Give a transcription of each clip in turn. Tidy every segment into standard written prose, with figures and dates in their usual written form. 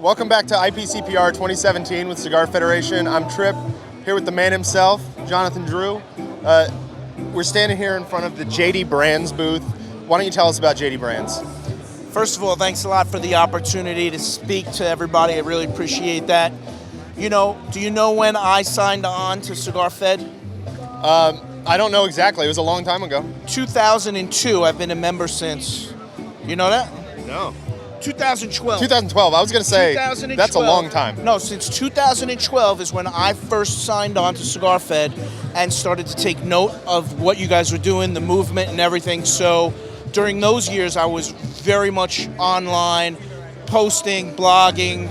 Welcome back to IPCPR 2017 with Cigar Federation. I'm Tripp, here with the man himself, Jonathon Drew. We're standing here in front of the JD Brands booth. Why don't you tell us about JD Brands? First of all, thanks a lot for the opportunity to speak to everybody. I really appreciate that. You know, do you know when I signed on to Cigar Fed? I don't know exactly. It was a long time ago. 2002. I've been a member since. You know that? No. 2012. 2012. I was going to say, that's a long time. No, since 2012 is when I first signed on to Cigar Fed and started to take note of what you guys were doing, the movement and everything. So during those years, I was very much online, posting, blogging,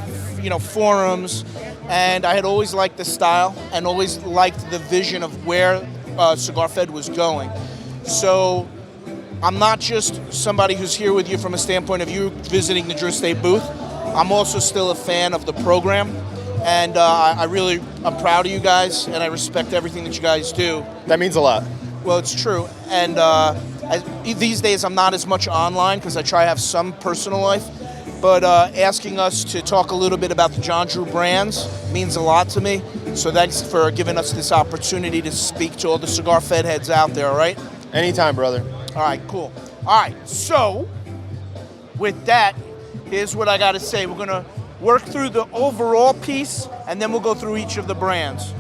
forums, and I had always liked the style and always liked the vision of where Cigar Fed was going. So I'm not just somebody who's here with you from a standpoint of you visiting the Drew State booth. I'm also still a fan of the program, and I'm proud of you guys, and I respect everything that you guys do. That means a lot. Well, it's true, and these days I'm not as much online because I try to have some personal life, but asking us to talk a little bit about the John Drew brands means a lot to me, so thanks for giving us this opportunity to speak to all the Cigar Fed heads out there, all right? Anytime, brother. All right, cool. All right, so with that, here's what I got to say. We're going to work through the overall piece, and then we'll go through each of the brands.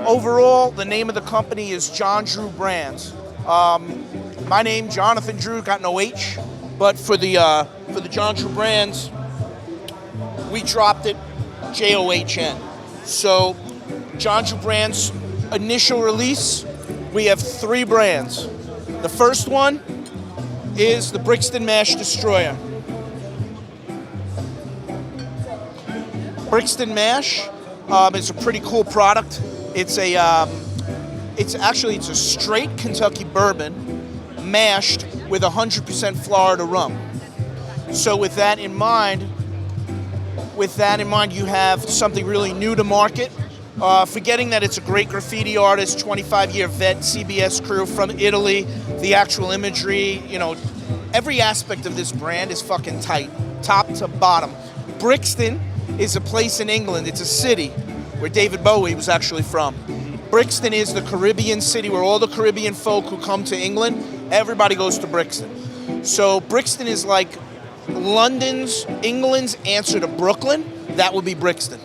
Overall, the name of the company is John Drew Brands. My name, Jonathon Drew, got no H, but for the John Drew Brands, we dropped it John. So John Drew Brands initial release, we have 3 brands. The first one is the Brixton Mash Destroyer. Brixton Mash is a pretty cool product. It's a straight Kentucky bourbon mashed with 100% Florida rum. So with that in mind, you have something really new to market. Forgetting that it's a great graffiti artist, 25-year vet, CBS crew from Italy, the actual imagery, every aspect of this brand is fucking tight, top to bottom. Brixton is a place in England. It's a city where David Bowie was actually from. Brixton is the Caribbean city where all the Caribbean folk who come to England, everybody goes to Brixton. So Brixton is like England's answer to Brooklyn. That would be Brixton.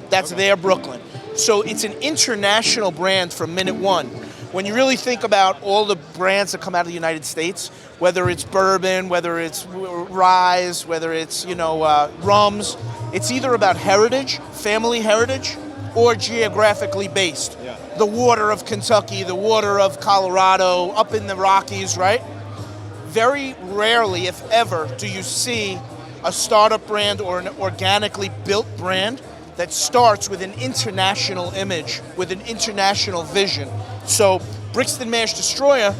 That's their Brooklyn. So it's an international brand from minute one. When you really think about all the brands that come out of the United States, whether it's bourbon, whether it's ryes, whether it's rums, it's either about heritage, family heritage, or geographically based. Yeah. The water of Kentucky, the water of Colorado, up in the Rockies, right? Very rarely, if ever, do you see a startup brand or an organically built brand that starts with an international image, with an international vision. So Brixton Mash Destroyer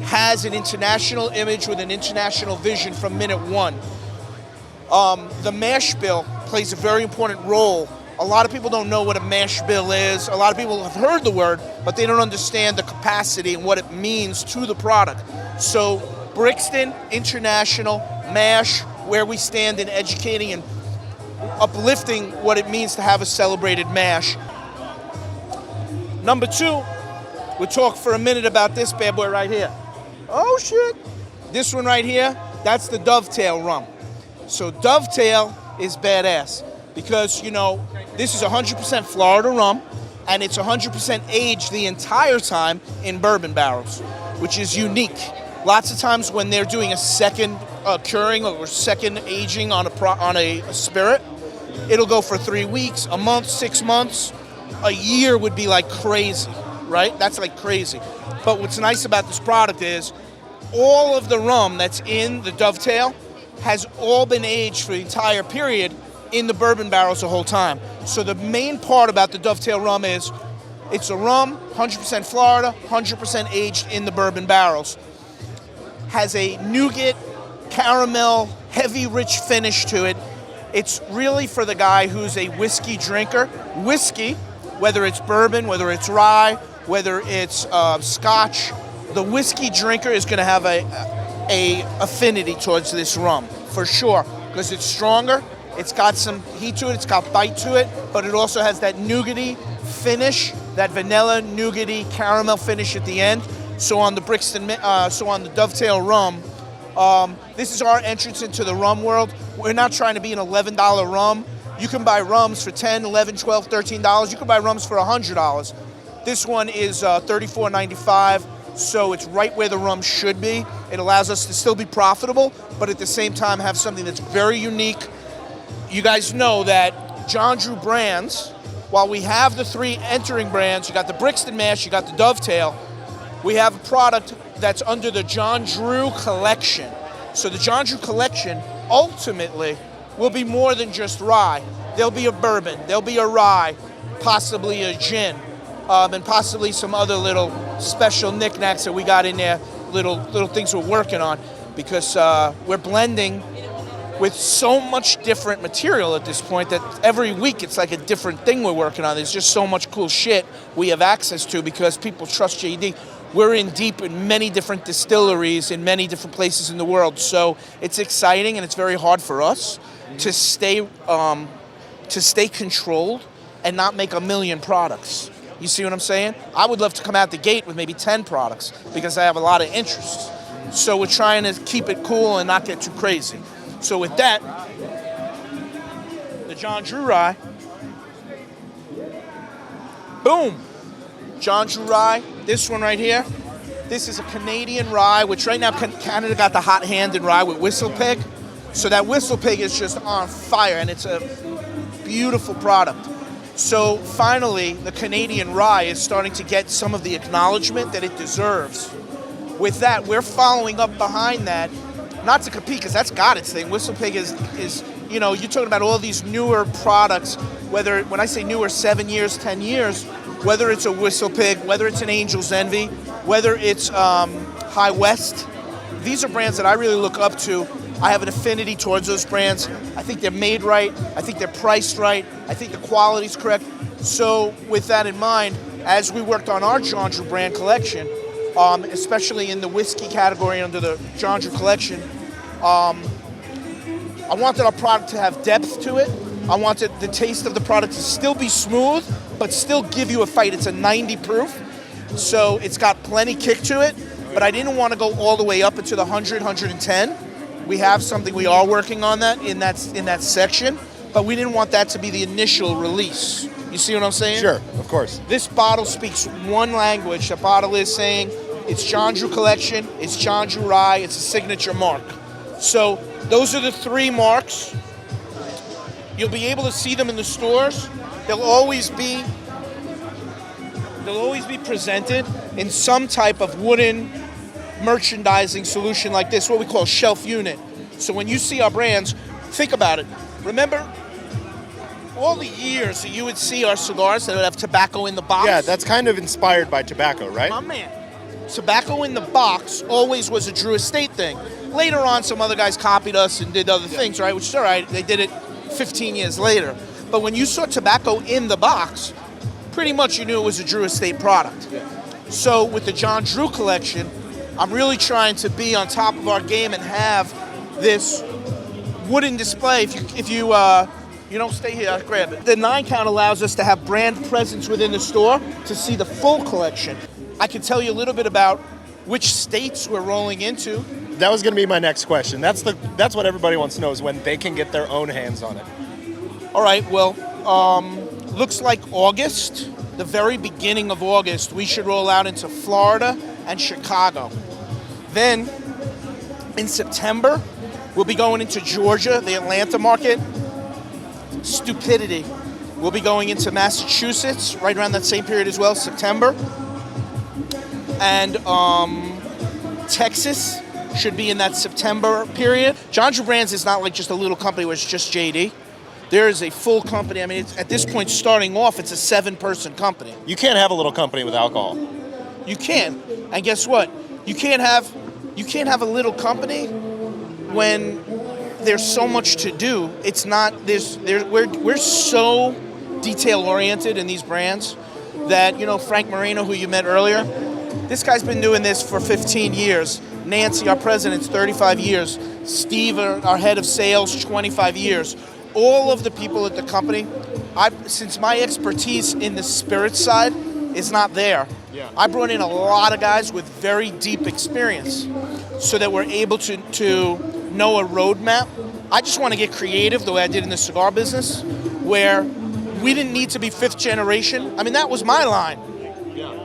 has an international image with an international vision from minute one. The mash bill plays a very important role. A lot of people don't know what a mash bill is. A lot of people have heard the word, but they don't understand the capacity and what it means to the product. So Brixton International Mash, where we stand in educating and uplifting what it means to have a celebrated mash. Number 2, we'll talk for a minute about this bad boy right here. Oh shit! This one right here, that's the Dove Tale Rum. So Dove Tale is badass because, this is 100% Florida rum and it's 100% aged the entire time in bourbon barrels, which is unique. Lots of times when they're doing a second curing or second aging on a spirit, it'll go for 3 weeks, a month, 6 months. A year would be like crazy, right? That's like crazy. But what's nice about this product is all of the rum that's in the Dove Tale has all been aged for the entire period in the bourbon barrels the whole time. So the main part about the Dove Tale Rum is it's a rum, 100% Florida, 100% aged in the bourbon barrels. Has a nougat, caramel, heavy, rich finish to it. It's really for the guy who's a whiskey drinker. Whiskey, whether it's bourbon, whether it's rye, whether it's scotch, the whiskey drinker is going to have a affinity towards this rum, for sure, because it's stronger, It's got some heat to it, it's got bite to it, but it also has that nougaty finish, that vanilla nougaty caramel finish at the end. So on the on the Dove Tale Rum, this is our entrance into the rum world. We're not trying to be an $11 rum. You can buy rums for $10, $11, $12, $13. You can buy rums for $100. This one is $34.95, so it's right where the rum should be. It allows us to still be profitable, but at the same time have something that's very unique. You guys know that John Drew brands, while we have the 3 entering brands, you got the Brixton Mash, you got the Dove Tale, we have a product that's under the John Drew collection. So the John Drew collection ultimately will be more than just rye. There'll be a bourbon, there'll be a rye, possibly a gin, and possibly some other little special knickknacks that we got in there, little things we're working on, because we're blending with so much different material at this point that every week it's like a different thing we're working on. There's just so much cool shit we have access to because people trust JD. We're in deep in many different distilleries in many different places in the world. So it's exciting and it's very hard for us to stay controlled and not make a million products. You see what I'm saying? I would love to come out the gate with maybe 10 products because I have a lot of interest. So we're trying to keep it cool and not get too crazy. So with that, the John Drew rye, boom, John Drew rye, this one right here, this is a Canadian rye, which right now Canada got the hot hand in rye with Whistle Pig. So that Whistle Pig is just on fire and it's a beautiful product. So finally, the Canadian rye is starting to get some of the acknowledgement that it deserves. With that, we're following up behind that, not to compete, because that's got its thing. Whistle Pig is, you know, you're talking about all these newer products, whether, when I say newer, 7 years, 10 years, whether it's a Whistle Pig, whether it's an Angel's Envy, whether it's High West. These are brands that I really look up to. I have an affinity towards those brands. I think they're made right. I think they're priced right. I think the quality's correct. So with that in mind, as we worked on our John Drew brand collection, especially in the whiskey category under the John Drew collection, I wanted our product to have depth to it. I wanted the taste of the product to still be smooth, but still give you a fight. It's a 90 proof, so it's got plenty kick to it, but I didn't want to go all the way up into the 100, 110. We have something, we are working on that in that section, but we didn't want that to be the initial release. You see what I'm saying? Sure, of course. This bottle speaks one language. The bottle is saying it's John Drew Collection, it's John Drew Rye, it's a signature mark. So those are the 3 marks. You'll be able to see them in the stores. They'll always be presented in some type of wooden merchandising solution like this, what we call shelf unit. So when you see our brands, think about it. Remember all the years that you would see our cigars that would have tobacco in the box? Yeah, that's kind of inspired by tobacco, right? My man. Tobacco in the box always was a Drew Estate thing. Later on, some other guys copied us and did other things, right? Which is all right. They did it 15 years later. But when you saw tobacco in the box, pretty much you knew it was a Drew Estate product. Yeah. So with the John Drew collection, I'm really trying to be on top of our game and have this wooden display. If you don't stay here, I'll grab it. The 9 count allows us to have brand presence within the store to see the full collection. I can tell you a little bit about which states we're rolling into. That was going to be my next question. That's what everybody wants to know, is when they can get their own hands on it. All right, well, looks like August, the very beginning of August, we should roll out into Florida and Chicago. Then, in September, we'll be going into Georgia, the Atlanta market. Stupidity. We'll be going into Massachusetts, right around that same period as well, September. And Texas should be in that September period. John Drew Brands is not like just a little company where it's just JD. There is a full company. I mean, it's, at this point, starting off, it's a 7-person company. You can't have a little company with alcohol. You can. And guess what? You can't have a little company when there's so much to do. It's not we're so detail oriented in these brands that, you know, Frank Moreno, who you met earlier, this guy's been doing this for 15 years. Nancy, our president's 35 years. Steve, our head of sales, 25 years. all of the people at the company, since my expertise in the spirit side is not there, I brought in a lot of guys with very deep experience so that we're able to know a roadmap. I just want to get creative the way I did in the cigar business, where we didn't need to be fifth generation. I mean, that was my line.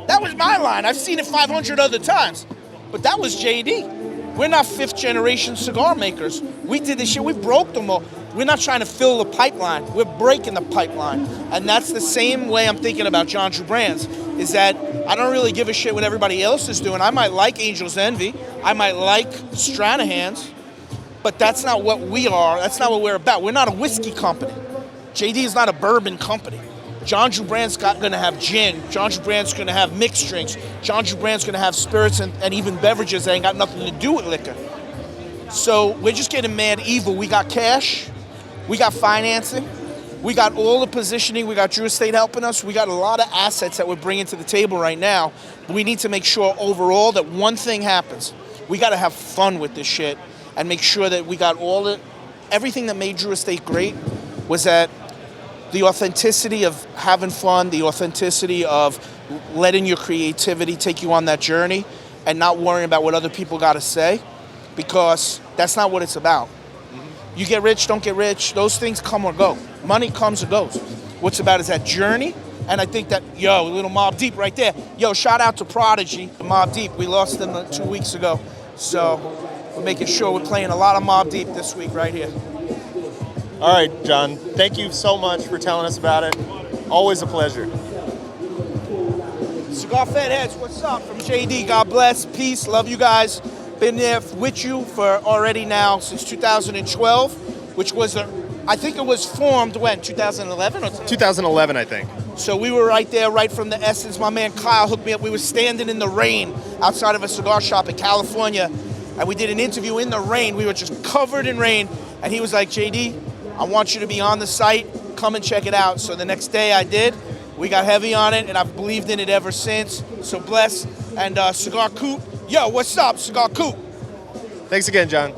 That was my line. I've seen it 500 other times. But that was JD. We're not fifth generation cigar makers. We did this shit. We broke them all. We're not trying to fill the pipeline. We're breaking the pipeline. And that's the same way I'm thinking about John Drew Brands, is that I don't really give a shit what everybody else is doing. I might like Angel's Envy. I might like Stranahan's. But that's not what we are. That's not what we're about. We're not a whiskey company. JD is not a bourbon company. John Drew Brand's going to have gin. John Drew Brand's going to have mixed drinks. John Drew Brand's going to have spirits and even beverages that ain't got nothing to do with liquor. So we're just getting mad evil. We got cash. We got financing. We got all the positioning. We got Drew Estate helping us. We got a lot of assets that we're bringing to the table right now. But we need to make sure overall that one thing happens. We got to have fun with this shit and make sure that we got everything that made Drew Estate great was that the authenticity of having fun, the authenticity of letting your creativity take you on that journey and not worrying about what other people got to say, because that's not what it's about. You get rich, don't get rich, those things come or go. Money comes or goes. What's about is that journey, and I think that, a little Mobb Deep right there. Shout out to Prodigy, Mobb Deep. We lost them 2 weeks ago, so we're making sure we're playing a lot of Mobb Deep this week right here. All right, John, thank you so much for telling us about it. Always a pleasure. Cigar Fed Heads, what's up? From JD, God bless, peace, love you guys. Been there with you for already now since 2012, which was, I think it was formed when, 2011? Or 2011, I think. So we were right there, right from the essence. My man Kyle hooked me up. We were standing in the rain outside of a cigar shop in California, and we did an interview in the rain. We were just covered in rain, and he was like, JD, I want you to be on the site. Come and check it out. So the next day I did. We got heavy on it, and I've believed in it ever since. So bless. And Cigar Coop. What's up, Cigar Coop? Thanks again, John.